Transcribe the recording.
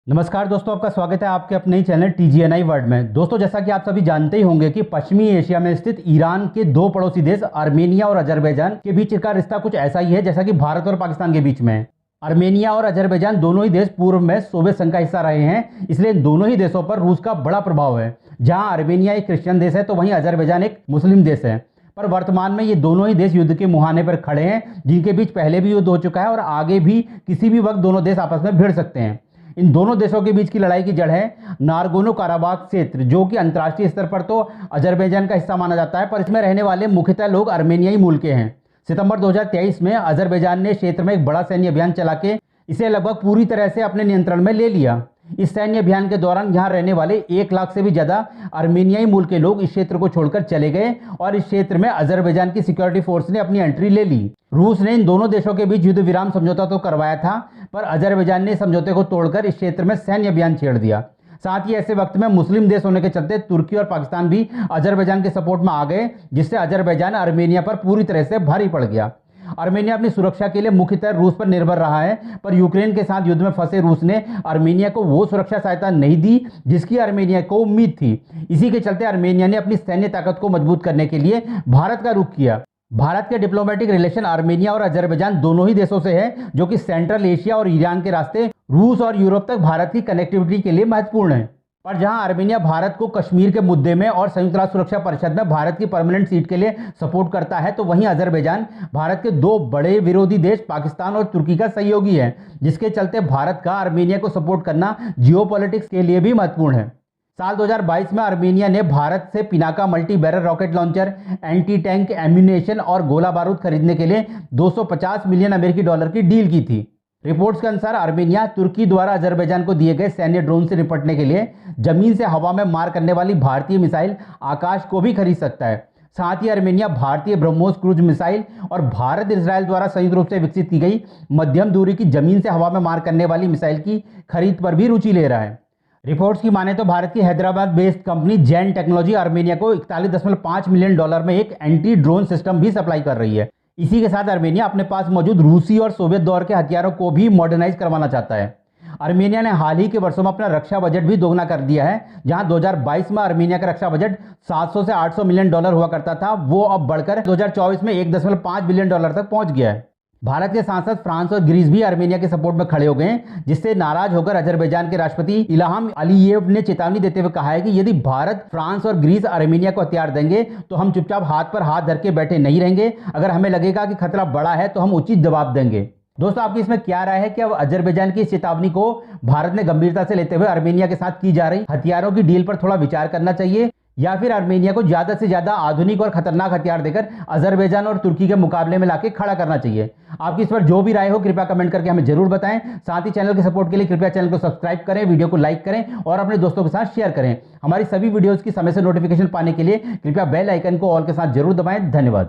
नमस्कार दोस्तों, आपका स्वागत है आपके अपने ही चैनल TGNI वर्ल्ड में। दोस्तों, जैसा कि आप सभी जानते ही होंगे कि पश्चिमी एशिया में स्थित ईरान के दो पड़ोसी देश आर्मेनिया और अजरबैजान के बीच का रिश्ता कुछ ऐसा ही है जैसा कि भारत और पाकिस्तान के बीच में है। आर्मेनिया और अजरबैजान दोनों ही देश पूर्व में सोवियत संघ का हिस्सा रहे हैं, इसलिए इन दोनों ही देशों पर रूस का बड़ा प्रभाव है। जहां आर्मेनिया एक क्रिश्चियन देश है तो वहीं अजरबैजान एक मुस्लिम देश है। पर वर्तमान में ये दोनों ही देश युद्ध के मुहाने पर खड़े हैं, जिनके बीच पहले भी युद्ध हो चुका है और आगे भी किसी भी वक्त दोनों देश आपस में भिड़ सकते हैं। इन दोनों देशों के बीच की लड़ाई की जड़ है नारगोनो काराबाग क्षेत्र, जो कि अंतर्राष्ट्रीय स्तर पर तो अजरबैजान का हिस्सा माना जाता है, पर इसमें रहने वाले मुख्यतः लोग आर्मेनियाई मूल के हैं। सितंबर 2023 में अजरबैजान ने क्षेत्र में एक बड़ा सैन्य अभियान चला के इसे लगभग पूरी तरह से अपने नियंत्रण में ले लिया। इस सैन्य अभियान के दौरान यहां रहने वाले 1 लाख से भी ज्यादा आर्मेनियाई मूल के लोग इस क्षेत्र को छोड़कर चले गए और इस क्षेत्र में अजरबैजान की सिक्योरिटी फोर्स ने अपनी एंट्री ले ली। रूस ने इन दोनों देशों के बीच युद्ध विराम समझौता तो करवाया था, पर अजरबैजान ने समझौते को तोड़कर इस क्षेत्र में सैन्य अभियान छेड़ दिया। साथ ही ऐसे वक्त में मुस्लिम देश होने के चलते तुर्की और पाकिस्तान भी अजरबैजान के सपोर्ट में आ गए, जिससे अजरबैजान आर्मेनिया पर पूरी तरह से भारी पड़ गया। आर्मेनिया अपनी सुरक्षा के लिए मुख्यतः रूस पर निर्भर रहा है, पर यूक्रेन के साथ युद्ध में फंसे रूस ने आर्मेनिया को वो सुरक्षा सहायता नहीं दी जिसकी आर्मेनिया को उम्मीद थी। इसी के चलते आर्मेनिया ने अपनी सैन्य ताकत को मजबूत करने के लिए भारत का रुख किया। भारत के डिप्लोमेटिक रिलेशन आर्मेनिया और अजरबैजान दोनों ही देशों से है, जो कि सेंट्रल एशिया और ईरान के रास्ते रूस और यूरोप तक भारत की कनेक्टिविटी के लिए महत्वपूर्ण है। पर जहां आर्मेनिया भारत को कश्मीर के मुद्दे में और संयुक्त राष्ट्र सुरक्षा परिषद में भारत की परमानेंट सीट के लिए सपोर्ट करता है, तो वहीं अजरबैजान भारत के दो बड़े विरोधी देश पाकिस्तान और तुर्की का सहयोगी है, जिसके चलते भारत का आर्मेनिया को सपोर्ट करना जियोपॉलिटिक्स के लिए भी महत्वपूर्ण है। साल 2022 में आर्मेनिया ने भारत से Pinaka multi barrel rocket launcher, anti tank ammunition और गोला बारूद खरीदने के लिए 250 मिलियन अमेरिकी डॉलर की डील की थी। रिपोर्ट्स के अनुसार आर्मेनिया तुर्की द्वारा अजरबैजान को दिए गए सैन्य ड्रोन से निपटने के लिए जमीन से हवा में मार करने वाली भारतीय मिसाइल आकाश को भी खरीद सकता है। साथ ही आर्मेनिया भारतीय ब्रह्मोस क्रूज मिसाइल और भारत इजराइल द्वारा संयुक्त रूप से विकसित की गई मध्यम दूरी की जमीन से हवा में मार करने वाली मिसाइल की खरीद पर भी रुचि ले रहा है। रिपोर्ट्स की माने तो भारत की Hyderabad based company Jain technology Armenia को 41.5 मिलियन डॉलर में एक एंटी ड्रोन सिस्टम भी सप्लाई कर रही है। इसी के साथ आर्मेनिया अपने पास मौजूद रूसी और सोवियत दौर के हथियारों को भी मॉडर्नाइज करवाना चाहता है। आर्मेनिया ने हाल ही के वर्षों में अपना रक्षा बजट भी दोगुना कर दिया है। जहां 2022 में आर्मेनिया का रक्षा बजट 700 से 800 मिलियन डॉलर हुआ करता था, वो अब बढ़कर 2024 में 1.5 बिलियन डॉलर तक पहुंच गया है। भारत के सांसद फ्रांस और ग्रीस भी आर्मेनिया के सपोर्ट में खड़े हो गए हैं, जिससे नाराज होकर अजरबैजान के राष्ट्रपति इल्हाम अलीयेव ने चेतावनी देते हुए कहा है कि यदि भारत, फ्रांस और ग्रीस आर्मेनिया को हथियार देंगे तो हम चुपचाप हाथ पर हाथ धर के बैठे नहीं रहेंगे। अगर हमें लगेगा कि खतरा बड़ा है तो हम उचित जवाब देंगे। दोस्तों, आपकी इसमें क्या राय है कि अब अजरबैजान की इस चेतावनी को भारत ने गंभीरता से लेते हुए आर्मेनिया के साथ की जा रही हथियारों की डील पर थोड़ा विचार करना चाहिए, या फिर आर्मेनिया को ज्यादा से ज्यादा आधुनिक और खतरनाक हथियार देकर अजरबैजान और तुर्की के मुकाबले में लाके खड़ा करना चाहिए? आपकी इस पर जो भी राय हो कृपया कमेंट करके हमें जरूर बताएं। साथ ही चैनल के सपोर्ट के लिए कृपया चैनल को सब्सक्राइब करें, वीडियो को लाइक करें और अपने दोस्तों के साथ शेयर करें। हमारी सभी वीडियोस की समय से नोटिफिकेशन पाने के लिए कृपया बेल आइकन को ऑल के साथ जरूर दबाएं। धन्यवाद।